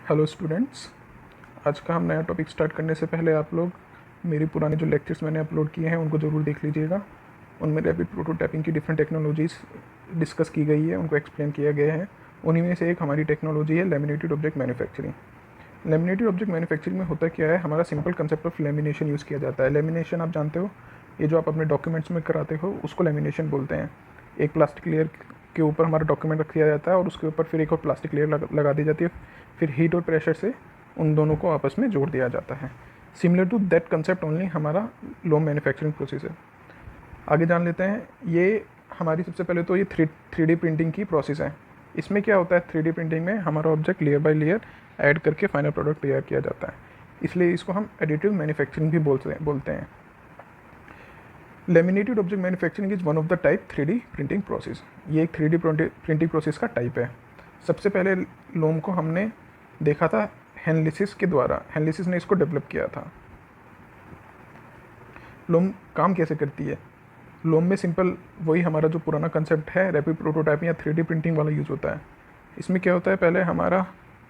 Hello students. आज का हम नया टॉपिक स्टार्ट करने से पहले आप लोग मेरे पुराने जो लेक्चर्स मैंने अपलोड किए हैं उनको ज़रूर देख लीजिएगा। उनमें रैपिड प्रोटोटाइपिंग की डिफरेंट टेक्नोलॉजीज़ डिस्कस की गई है, उनको एक्सप्लेन किया गया है। उन्हीं में से एक हमारी टेक्नोलॉजी है laminated object manufacturing. Laminated object manufacturing में होता क्या है, हमारा simple concept of lamination use किया जाता है। लेमिनेशन आप जानते हो, ये जो आप अपने डॉक्यूमेंट्स में कराते हो उसको लेमिनेशन बोलते हैं। एक प्लास्टिक लेयर के ऊपर हमारा डॉक्यूमेंट रख दिया जाता है और उसके ऊपर फिर एक और प्लास्टिक लेयर लगा दी जाती है, फिर हीट और प्रेशर से उन दोनों को आपस में जोड़ दिया जाता है। Similar to that concept only हमारा लोम मैन्युफैक्चरिंग प्रोसेस है। आगे जान लेते हैं। ये हमारी सबसे पहले तो ये थ्री डी प्रिंटिंग की प्रोसेस है। इसमें क्या होता है, 3D प्रिंटिंग में हमारा object layer by layer add करके फाइनल प्रोडक्ट तैयार किया जाता है, इसलिए इसको हम एडिटिव मैन्युफैक्चरिंग भी बोलते हैं। Laminated object manufacturing is one of the type 3D printing process. ये एक 3D प्रिंटिंग प्रोसेस का टाइप है। सबसे पहले लोम को हमने देखा था हेनलिसिस के द्वारा। हेनलिसिस ने इसको डेवलप किया था। लोम काम कैसे करती है? लोम में सिंपल वही हमारा जो पुराना कंसेप्ट है रैपिड प्रोटोटाइपिंग या 3D प्रिंटिंग वाला यूज़ होता है। इसमें क्या होता है, पहले हमारा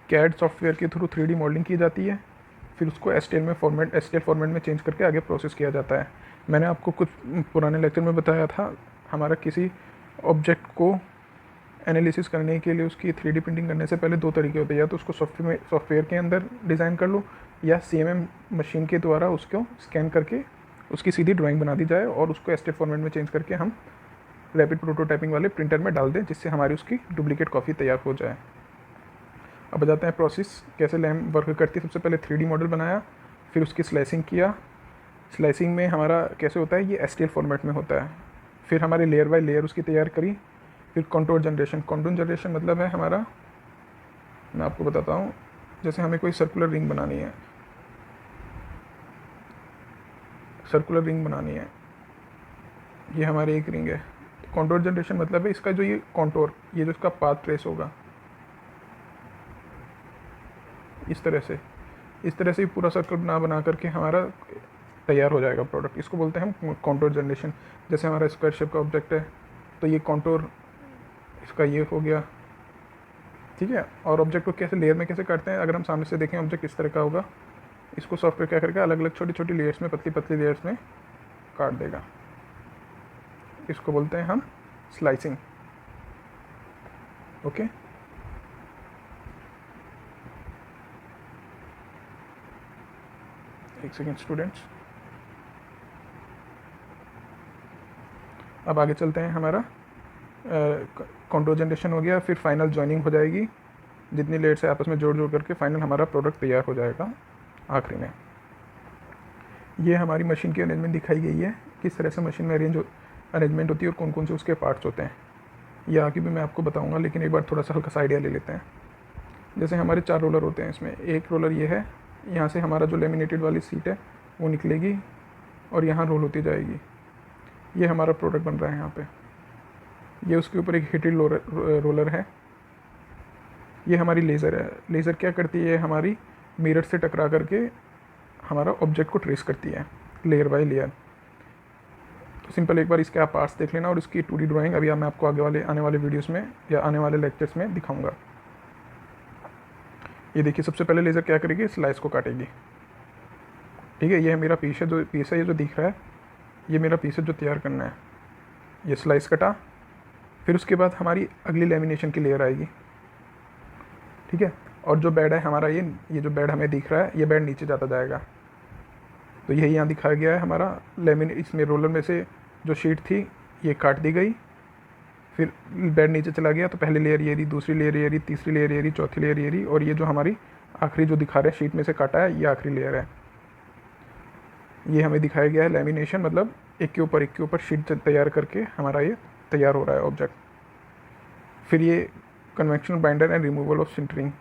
कैड सॉफ्टवेयर के थ्रू 3D मॉडलिंग की जाती है, फिर उसको एसटीएल फॉर्मेट में चेंज करके आगे प्रोसेस किया जाता है। मैंने आपको कुछ पुराने लेक्चर में बताया था, हमारा किसी ऑब्जेक्ट को एनालिसिस करने के लिए उसकी 3D प्रिंटिंग करने से पहले दो तरीके होते हैं, या तो उसको सॉफ्टवेयर के अंदर डिज़ाइन कर लो, या CMM मशीन के द्वारा उसको स्कैन करके उसकी सीधी ड्राइंग बना दी जाए और उसको एसटीएल फॉर्मेट में चेंज करके हम रैपिड प्रोटोटाइपिंग वाले प्रिंटर में डाल दें, जिससे हमारी उसकी डुप्लीकेट कॉपी तैयार हो जाए। अब बताते हैं प्रोसेस कैसे लैम वर्क करती है। सबसे पहले 3D मॉडल बनाया, फिर उसकी स्लाइसिंग किया। स्लाइसिंग में हमारा कैसे होता है, ये एसटीएल फॉर्मेट में होता है। फिर हमारी लेयर बाय लेयर उसकी तैयार करी। फिर कंटूर जनरेशन मतलब है हमारा, मैं आपको बताता हूँ, जैसे हमें कोई सर्कुलर रिंग बनानी है, ये हमारी एक रिंग है। कंटूर जनरेशन मतलब है इसका जो ये कंटूर, ये जो इसका पाथ ट्रेस होगा, इस तरह से पूरा सर्कल बना करके हमारा तैयार हो जाएगा प्रोडक्ट। इसको बोलते हैं हम कंटूर जनरेशन। जैसे हमारा स्क्वायर शेप का ऑब्जेक्ट है तो ये कंटूर इसका ये हो गया, ठीक है। और ऑब्जेक्ट को कैसे लेयर में कैसे काटते हैं, अगर हम सामने से देखें ऑब्जेक्ट इस तरह का होगा, इसको सॉफ्टवेयर क्या करेगा, अलग अलग छोटी छोटी लेयर्स में, पतली पतली लेयर्स में काट देगा। इसको बोलते हैं हम स्लाइसिंग। ओके, एक सेकेंड स्टूडेंट्स। अब आगे चलते हैं। हमारा कंटूर जनरेशन हो गया, फिर फाइनल जॉइनिंग हो जाएगी, जितनी लेयर से आपस में जोड़ करके फाइनल हमारा प्रोडक्ट तैयार हो जाएगा आखिरी में। ये हमारी मशीन की अरेंजमेंट दिखाई गई है, किस तरह से मशीन में अरेंजमेंट होती है और कौन कौन से उसके पार्ट्स होते हैं। ये आगे भी मैं आपको बताऊंगा, लेकिन एक बार थोड़ा सा हल्का सा आइडिया ले लेते हैं। जैसे हमारे 4 रोलर होते हैं, इसमें एक रोलर ये है, यहाँ से हमारा जो लेमिनेटेड वाली सीट है वो निकलेगी और यहाँ रोल होती जाएगी। ये हमारा प्रोडक्ट बन रहा है यहाँ पे। ये उसके ऊपर एक हीटेड रोलर है। ये हमारी लेज़र है। लेज़र क्या करती है, हमारी मिरर से टकरा करके हमारा ऑब्जेक्ट को ट्रेस करती है लेयर बाय लेयर। तो सिंपल एक बार इसके आप पार्ट्स देख लेना और इसकी 2D ड्राइंग अभी मैं आपको आने वाले वीडियोस में या आने वाले लेक्चर्स में दिखाऊंगा। ये देखिए, सबसे पहले लेज़र क्या करेगी, स्लाइस को काटेगी। ठीक है, ये है मेरा पीस है, ये जो दिख रहा है ये मेरा पीस है जो तैयार करना है। ये स्लाइस कटा, फिर उसके बाद हमारी अगली लेमिनेशन की लेयर आएगी। ठीक है, और जो बेड है हमारा, ये जो बेड हमें दिख रहा है, ये बेड नीचे जाता जाएगा। तो यही यहाँ दिखाया गया है हमारा इसमें रोलर में से जो शीट थी ये काट दी गई, फिर बेड नीचे चला गया। तो पहली लेयर ये रही, दूसरी लेयर ये रही, तीसरी लेयर ये रही, चौथी लेयर ये रही, और ये जो हमारी आखिरी जो दिखा रहा है शीट में से काटा है, ये आखिरी लेयर है। ये हमें दिखाया गया है लेमिनेशन, मतलब एक के ऊपर शीट तैयार करके हमारा ये तैयार हो रहा है ऑब्जेक्ट। फिर ये conventional binder and removal of sintering,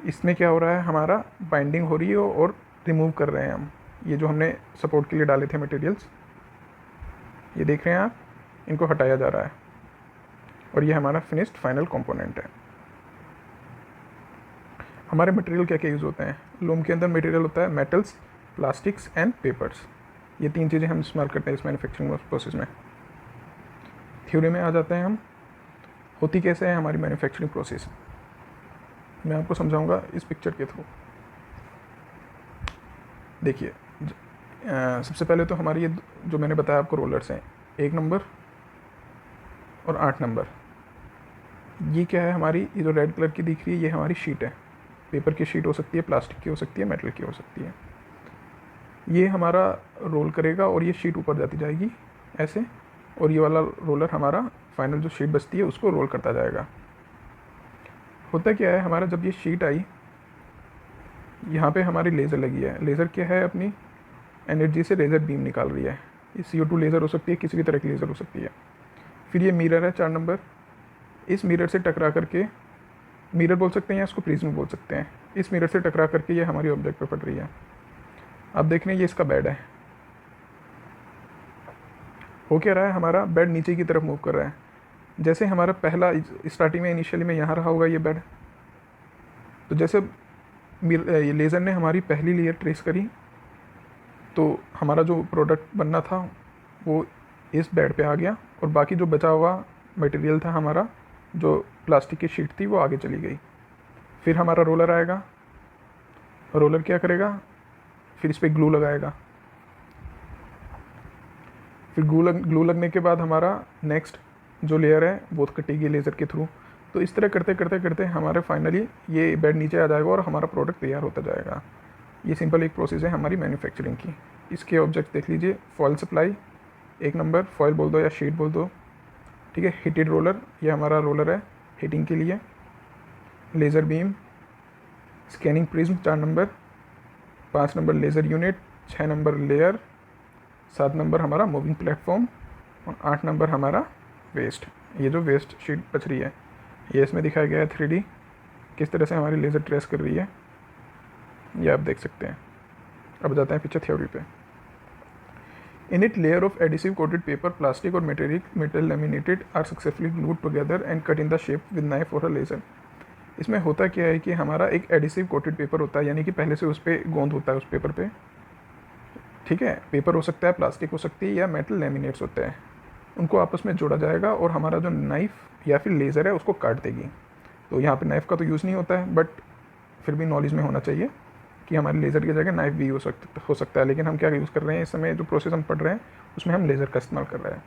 इसमें क्या हो रहा है, हमारा बाइंडिंग हो रही है और रिमूव कर रहे हैं हम ये जो हमने सपोर्ट के लिए डाले थे मटेरियल्स, ये देख रहे हैं आप, इनको हटाया जा रहा है और ये हमारा फिनिश्ड फाइनल कंपोनेंट है। हमारे मटेरियल क्या क्या यूज़ होते हैं, लोम के अंदर मटेरियल होता है मेटल्स, प्लास्टिक्स एंड पेपर्स। ये 3 चीज़ें हम इस्तेमाल करते हैं इस मैन्युफैक्चरिंग प्रोसेस में। थ्योरी में आ जाते हैं हम, होती कैसे है हमारी मैन्युफैक्चरिंग प्रोसेस। मैं आपको समझाऊंगा इस पिक्चर के थ्रू। देखिए, सबसे पहले तो हमारी ये जो मैंने बताया आपको रोलर्स हैं, 1 नंबर और 8 नंबर। ये क्या है, हमारी ये जो रेड कलर की दिख रही है, ये हमारी शीट है। पेपर की शीट हो सकती है, प्लास्टिक की हो सकती है, मेटल की हो सकती है। ये हमारा रोल करेगा और ये शीट ऊपर जाती जाएगी ऐसे, और ये वाला रोलर हमारा फाइनल जो शीट बचती है उसको रोल करता जाएगा। होता क्या है, हमारा जब ये शीट आई, यहाँ पे हमारी लेज़र लगी है। लेज़र क्या है, अपनी एनर्जी से लेज़र बीम निकाल रही है। ये CO2 लेज़र हो सकती है, किसी भी तरह की लेज़र हो सकती है। फिर ये मिरर है 4 नंबर। इस मिरर से टकरा करके, मिरर बोल सकते हैं या इसको प्रिज्म बोल सकते हैं, इस मिरर से टकरा करके ये हमारी ऑब्जेक्ट पे पड़ रही है। अब देख रहे हैं ये इसका बेड है। हो क्या रहा है, हमारा बेड नीचे की तरफ मूव कर रहा है। जैसे हमारा पहला स्टार्टिंग में इनिशियली में यहाँ रहा होगा ये बेड, तो जैसे ये लेज़र ने हमारी पहली लेयर ट्रेस करी, तो हमारा जो प्रोडक्ट बनना था वो इस बेड पे आ गया, और बाकी जो बचा हुआ मटेरियल था हमारा, जो प्लास्टिक की शीट थी, वो आगे चली गई। फिर हमारा रोलर आएगा, रोलर क्या करेगा, फिर इस पर ग्लू लगाएगा। फिर ग्लू लगने के बाद हमारा नेक्स्ट जो लेयर है वो कटेगी लेज़र के थ्रू। तो इस तरह करते करते करते हमारे फाइनली ये बेड नीचे आ जाएगा और हमारा प्रोडक्ट तैयार होता जाएगा। ये सिंपल एक प्रोसेस है हमारी मैन्युफैक्चरिंग की। इसके ऑब्जेक्ट देख लीजिए, फॉयल सप्लाई 1 नंबर, फॉयल बोल दो या शीट बोल दो, ठीक है। हीटेड रोलर, ये हमारा रोलर है हीटिंग के लिए। Laser beam, scanning prism 4 number, 5 number laser unit, 6 number layer, 7 number हमारा मूविंग प्लेटफॉर्म, और 8 नंबर हमारा वेस्ट। ये जो वेस्ट शीट बच रही है, ये इसमें दिखाया गया है 3D किस तरह से हमारी लेज़र ट्रेस कर रही है, ये आप देख सकते हैं। अब जाते हैं पीछे थ्योरी पे। In it layer of adhesive coated paper, plastic और metal laminated are successfully glued together and cut in the shape with knife और अ लेज़र। इसमें होता क्या है कि हमारा एक एडिसिव कोटेड पेपर होता है, यानी कि पहले से उस पर गोंद होता है उस पेपर पे, ठीक है। पेपर हो सकता है, प्लास्टिक हो सकती है, या मेटल लेमिनेट्स होते हैं। उनको आपस में जोड़ा जाएगा और हमारा जो नाइफ़ या फिर लेज़र है उसको काट देगी। तो यहाँ पे नाइफ़ का तो यूज़ नहीं होता है, बट फिर भी नॉलेज में होना चाहिए कि हमारे लेज़र की जगह नाइफ़ भी हो सकता है। लेकिन हम क्या यूज़ कर रहे हैं इस समय, जो प्रोसेस हम पढ़ रहे हैं उसमें हम लेज़र का इस्तेमाल कर रहे हैं।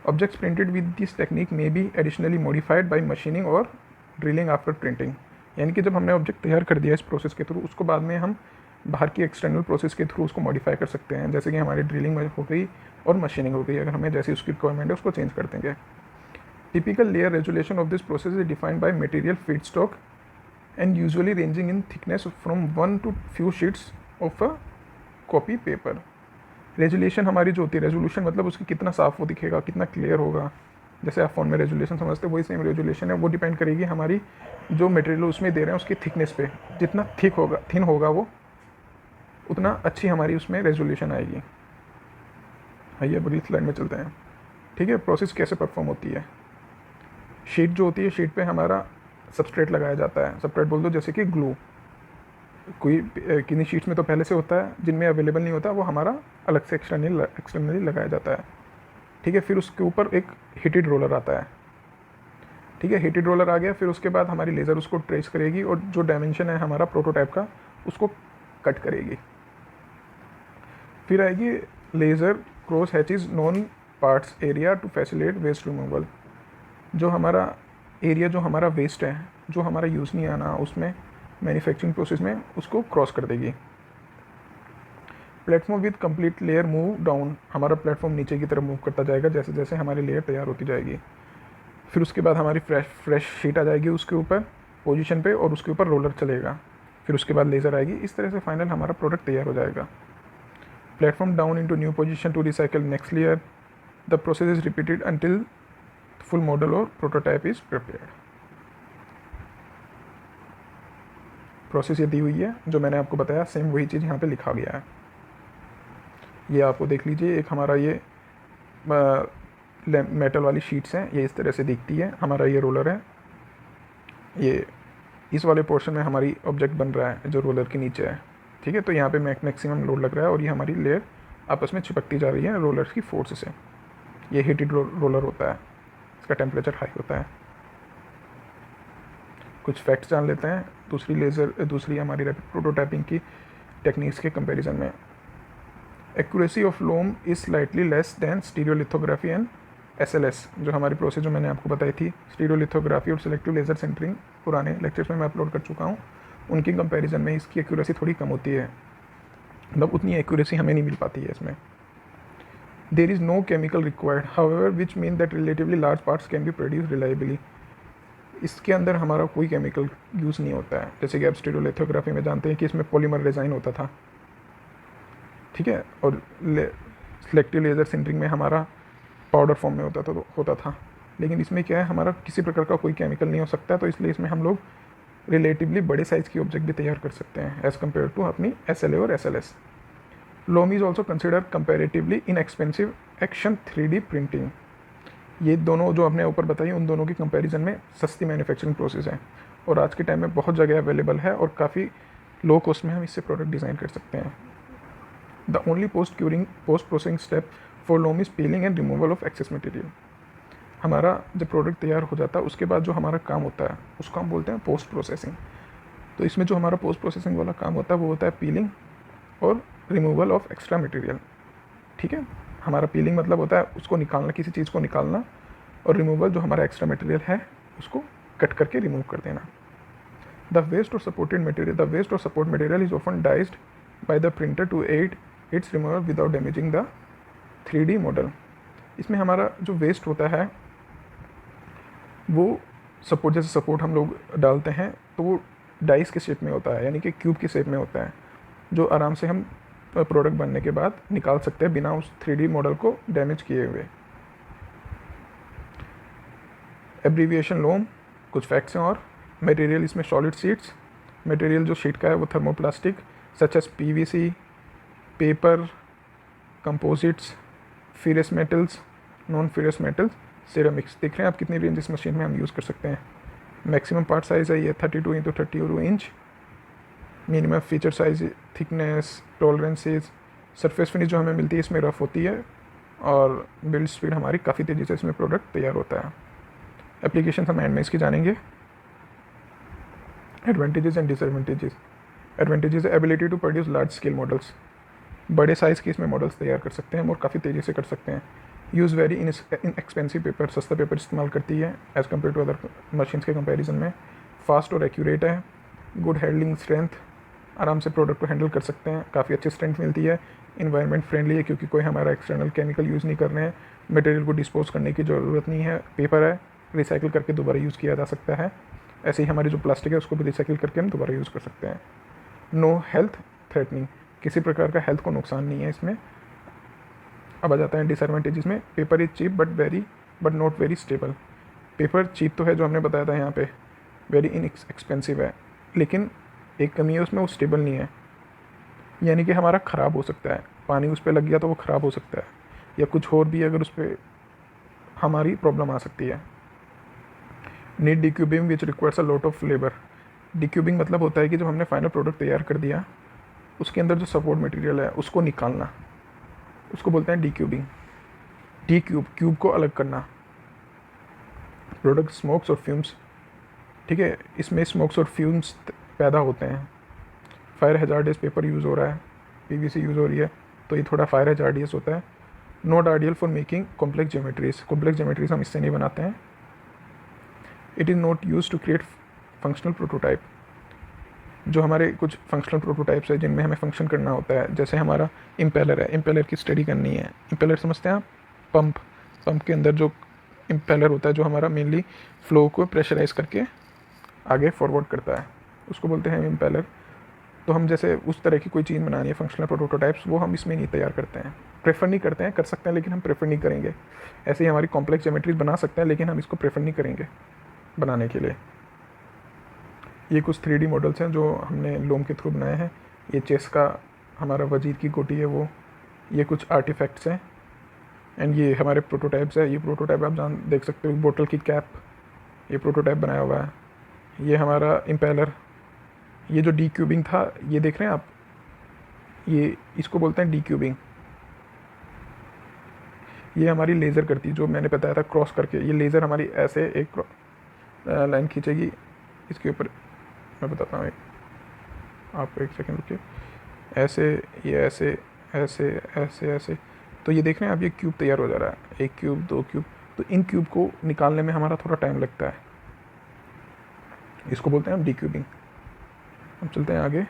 Objects printed with this technique may be additionally modified by machining और ड्रिलिंग आफ्टर प्रिंटिंग। यानी कि जब हमने ऑब्जेक्ट तैयार कर दिया इस प्रोसेस के थ्रू, उसको बाद में हम बाहर की एक्सटर्नल प्रोसेस के थ्रू उसको मॉडिफाई कर सकते हैं। जैसे कि हमारी ड्रिलिंग हो गई और मशीनिंग हो गई, अगर हमें जैसी उसकी रिक्वायरमेंट है उसको चेंज कर देंगे। Typical layer resolution of this process is defined by material feedstock and usually ranging in thickness from 1 to few sheets of a copy paper. Resolution हमारी जो होती है, रेजोल्यूशन मतलब उसकी कितना साफ वो दिखेगा, कितना क्लियर होगा, जैसे आप फ़ोन में रेजोल्यूशन समझते हैं वही सेम रेजोल्यूशन है। वो डिपेंड करेगी हमारी जो मटेरियल उसमें दे रहे हैं उसकी थिकनेस पे। जितना थिन होगा वो, उतना अच्छी हमारी उसमें रेजोल्यूशन आएगी। आइए अगली स्लाइड में चलते हैं, ठीक है। प्रोसेस कैसे परफॉर्म होती है। शीट जो होती है, शीट पे हमारा सबस्ट्रेट लगाया जाता है। सबस्ट्रेट बोल दो जैसे कि ग्लू। किन्हीं शीट्स में तो पहले से होता है, जिनमें अवेलेबल नहीं होता वो हमारा अलग से एक्सटर्नली लगाया जाता है, ठीक है। फिर उसके ऊपर एक हीटेड रोलर आता है, ठीक है। हीटेड रोलर आ गया, फिर उसके बाद हमारी लेज़र उसको ट्रेस करेगी और जो डायमेंशन है हमारा प्रोटोटाइप का उसको कट करेगी। फिर आएगी laser cross hatches non parts area to facilitate waste removal. जो हमारा एरिया, जो हमारा वेस्ट है, जो हमारा यूज़ नहीं आना, उसमें मैन्युफैक्चरिंग प्रोसेस में उसको क्रॉस कर देगी। Platform with complete layer move down, हमारा प्लेटफॉर्म नीचे की तरफ मूव करता जाएगा जैसे जैसे हमारी लेयर तैयार होती जाएगी। फिर उसके बाद हमारी फ्रेश शीट आ जाएगी उसके ऊपर पोजीशन पे, और उसके ऊपर रोलर चलेगा। फिर उसके बाद लेज़र आएगी। इस तरह से फाइनल हमारा प्रोडक्ट तैयार हो जाएगा। Platform down into new position to recycle next layer. The process is repeated until full model और प्रोटोटाइप इज प्रिपेयर्ड। प्रोसेस ये दी हुई है, जो मैंने आपको बताया सेम वही चीज़ यहाँ पे लिखा गया है। ये आपको देख लीजिए, एक हमारा ये मेटल वाली शीट्स हैं, ये इस तरह से दिखती है। हमारा ये रोलर है, ये इस वाले पोर्शन में हमारी ऑब्जेक्ट बन रहा है जो रोलर के नीचे है, ठीक है। तो यहाँ पे मैक्सिमम लोड लग रहा है और ये हमारी लेयर आपस में चिपकती जा रही है रोलर्स की फोर्स से। ये हीटेड रोलर होता है, इसका टेम्परेचर हाई होता है। कुछ फैक्ट्स जान लेते हैं दूसरी हमारी रैपिड प्रोटोटाइपिंग की टेक्निक्स के कंपैरिजन में। Accuracy of LOM is slightly less than stereolithography and SLS, जो हमारी प्रोसेस जो मैंने आपको बताई थी, स्टीरियोलिथोग्राफी और सिलेक्टिव लेज़र सेंटरिंग, पुराने लेक्चर्स में मैं अपलोड कर चुका हूँ, उनकी कंपैरिजन में इसकी एक्यूरेसी थोड़ी कम होती है, मतलब उतनी एक्यूरेसी हमें नहीं मिल पाती है इसमें। There is no chemical required however which mean that relatively large parts can be produce reliably. इसके अंदर हमारा कोई केमिकल यूज़ नहीं होता है, जैसे कि आप स्टीरियोलिथोग्राफी में जानते हैं कि इसमें पॉलीमर डिज़ाइन होता था, ठीक है, और सिलेक्टिव लेज़र सिंटरिंग में हमारा पाउडर फॉर्म में होता था। लेकिन इसमें क्या है, हमारा किसी प्रकार का कोई केमिकल नहीं हो सकता, तो इसलिए इसमें हम लोग रिलेटिवली बड़े साइज़ की ऑब्जेक्ट भी तैयार कर सकते हैं एज़ कम्पेयर टू अपनी SLA और SLS। LOM is also consider comparatively inexpensive action 3D printing. ये दोनों जो आपने ऊपर बताई, उन दोनों की कंपैरिजन में सस्ती मैन्युफैक्चरिंग प्रोसेस है और आज के टाइम में बहुत जगह अवेलेबल है और काफ़ी लो कॉस्ट में हम इससे प्रोडक्ट डिज़ाइन कर सकते हैं। The only post processing step for LOM is peeling and removal of excess material. हमारा जब प्रोडक्ट तैयार हो जाता है उसके बाद जो हमारा काम होता है उसको हम बोलते हैं पोस्ट प्रोसेसिंग। तो इसमें जो हमारा पोस्ट प्रोसेसिंग वाला काम होता है वो होता है पीलिंग और रिमूवल ऑफ एक्स्ट्रा मटेरियल, ठीक है। हमारा पीलिंग मतलब होता है उसको निकालना, किसी चीज़ को निकालना, और रिमूवल जो हमारा एक्स्ट्रा मटेरियल है उसको कट करके रिमूव कर देना। द वेस्ट और सपोर्ट मटेरियल इज ऑफन डाइज्ड by the printer to aid its removal without damaging the 3D model. इसमें हमारा जो वेस्ट होता है वो सपोर्ट हम लोग डालते हैं तो वो डाइस के शेप में होता है, यानी कि क्यूब के शेप में होता है, जो आराम से हम प्रोडक्ट बनने के बाद निकाल सकते हैं बिना उस 3D मॉडल को डैमेज किए हुए। एब्रीविएशन लोम, कुछ फैक्ट्स हैं और मटेरियल इसमें सॉलिड शीट्स, मटेरियल जो शीट का है वो thermoplastic such as PVC, paper, composites, ferrous metals, non ferrous metals, ceramics. देख रहे हैं आप कितनी रेंज इस मशीन में हम यूज़ कर सकते हैं। मैक्सिमम पार्ट साइज़ है ये 32x32 inch. Minimum feature size, thickness, tolerances, surface finish जो हमें मिलती है इसमें रफ होती है और बिल्ड स्पीड हमारी काफ़ी तेज़ी से इसमें प्रोडक्ट तैयार होता है। एप्लीकेशन हम एंड में इसकी जानेंगे। Advantages and disadvantages. एडवांटेजेस है ability to produce large scale models, बड़े साइज़ के इसमें मॉडल्स तैयार कर सकते हैं और काफ़ी तेज़ी से कर सकते हैं। Use very inexpensive paper, सस्ता पेपर इस्तेमाल करती है as compare to other machines के कंपैरिजन में। फास्ट और एक्यूरेट है। गुड हैंडलिंग स्ट्रेंथ, आराम से प्रोडक्ट को हैंडल कर सकते हैं, काफ़ी अच्छी स्ट्रेंथ मिलती है। इन्वायरमेंट फ्रेंडली है क्योंकि कोई हमारा एक्सटर्नल केमिकल यूज़ नहीं कर रहे हैं, मटेरियल को डिस्पोज करने की ज़रूरत नहीं है, पेपर है, रिसाइकिल करके दोबारा यूज़ किया जा सकता है। ऐसे ही हमारी जो प्लास्टिक है उसको भी रिसाइकिल करके हम दोबारा यूज़ कर सकते हैं। नो हेल्थ थ्रेटनिंग, किसी प्रकार का हेल्थ को नुकसान नहीं है इसमें। अब आ जाता है डिसएडवांटेजेस में। Paper is cheap but not very stable. Paper cheap तो है जो हमने बताया था यहाँ पे, वेरी एक्सपेंसिव है, लेकिन एक कमी है उसमें, वो स्टेबल नहीं है, यानी कि हमारा ख़राब हो सकता है, पानी उस पर लग गया तो वो ख़राब हो सकता है, या कुछ और भी अगर उस पर हमारी प्रॉब्लम आ सकती है। Need decubing which requires a lot of labour. Decubing मतलब होता है कि जब हमने फाइनल प्रोडक्ट तैयार कर दिया उसके अंदर जो सपोर्ट मटेरियल है उसको निकालना, उसको बोलते हैं डिक्यूबिंग। क्यूब को अलग करना। प्रोडक्ट स्मोक्स और फ्यूम्स, ठीक है, इसमें स्मोक्स और फ्यूम्स पैदा होते हैं। फायर हैजार्डियस पेपर यूज़ हो रहा है, PVC यूज़ हो रही है, तो ये थोड़ा फायर हैजार्डियस होता है। Not ideal for making complex geometries हम इससे नहीं बनाते हैं। It is not use to create functional prototype. जो हमारे कुछ फंक्शनल प्रोटोटाइप्स है जिनमें हमें फंक्शन करना होता है, जैसे हमारा इम्पेलर है, इम्पेलर की स्टडी करनी है। इम्पेलर समझते हैं आप? पंप के अंदर जो इम्पेलर होता है जो हमारा मेनली फ्लो को प्रेशराइज करके आगे फॉरवर्ड करता है, उसको बोलते हैं इम्पेलर। तो हम जैसे उस तरह की कोई चीज़ बनानी है, फंक्शनल प्रोटोटाइप्स, वो हम इसमें नहीं तैयार करते हैं, प्रेफर नहीं करते हैं। कर सकते हैं लेकिन हम प्रेफर नहीं करेंगे। ऐसे ही हमारी कॉम्प्लेक्स ज्योमेट्रीज बना सकते हैं लेकिन हम इसको प्रेफर नहीं करेंगे बनाने के लिए। ये कुछ 3D मॉडल्स हैं जो हमने लोम के थ्रू बनाए हैं। ये चेस का हमारा वजीर की गोटी है वो, ये कुछ आर्टिफैक्ट्स हैं, एंड ये हमारे प्रोटोटाइप्स है। ये प्रोटोटाइप आप देख सकते हो, बोतल की कैप, ये प्रोटोटाइप बनाया हुआ है। ये हमारा इम्पेलर, ये जो डीक्यूबिंग था ये देख रहे हैं आप, ये इसको बोलते हैं डीक्यूबिंग। ये हमारी लेज़र करती है, जो मैंने बताया था क्रॉस करके, ये लेज़र हमारी ऐसे एक लाइन खींचेगी, इसके ऊपर मैं बताता हूँ, आप एक सेकंड रुकिए। ऐसे, ये ऐसे ऐसे ऐसे ऐसे, तो ये देख रहे हैं आप, ये क्यूब तैयार हो जा रहा है, एक क्यूब, दो क्यूब। तो इन क्यूब को निकालने में हमारा थोड़ा टाइम लगता है, इसको बोलते हैं हम डीक्यूबिंग। हम चलते हैं आगे।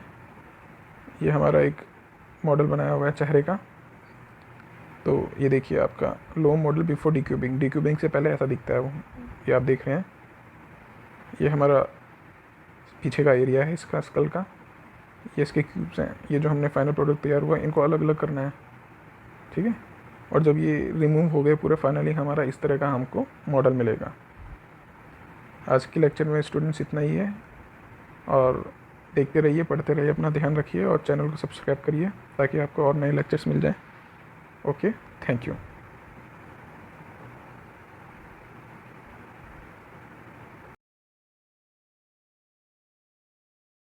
ये हमारा एक मॉडल बनाया हुआ है चेहरे का। तो ये देखिए आपका low model before decubing, decubing से पहले ऐसा दिखता है वो, ये आप देख रहे हैं। ये हमारा पीछे का एरिया है इसका स्कल का, ये इसके क्यूब्स हैं। ये जो हमने फाइनल प्रोडक्ट तैयार हुआ है, इनको अलग अलग करना है, ठीक है। और जब ये रिमूव हो गए पूरे, फाइनली हमारा इस तरह का हमको मॉडल मिलेगा। आज के लेक्चर में स्टूडेंट्स इतना ही है, और देखते रहिए, पढ़ते रहिए, अपना ध्यान रखिए और चैनल को सब्सक्राइब करिए ताकि आपको और नए लेक्चर्स मिल जाएं। Okay, thank you.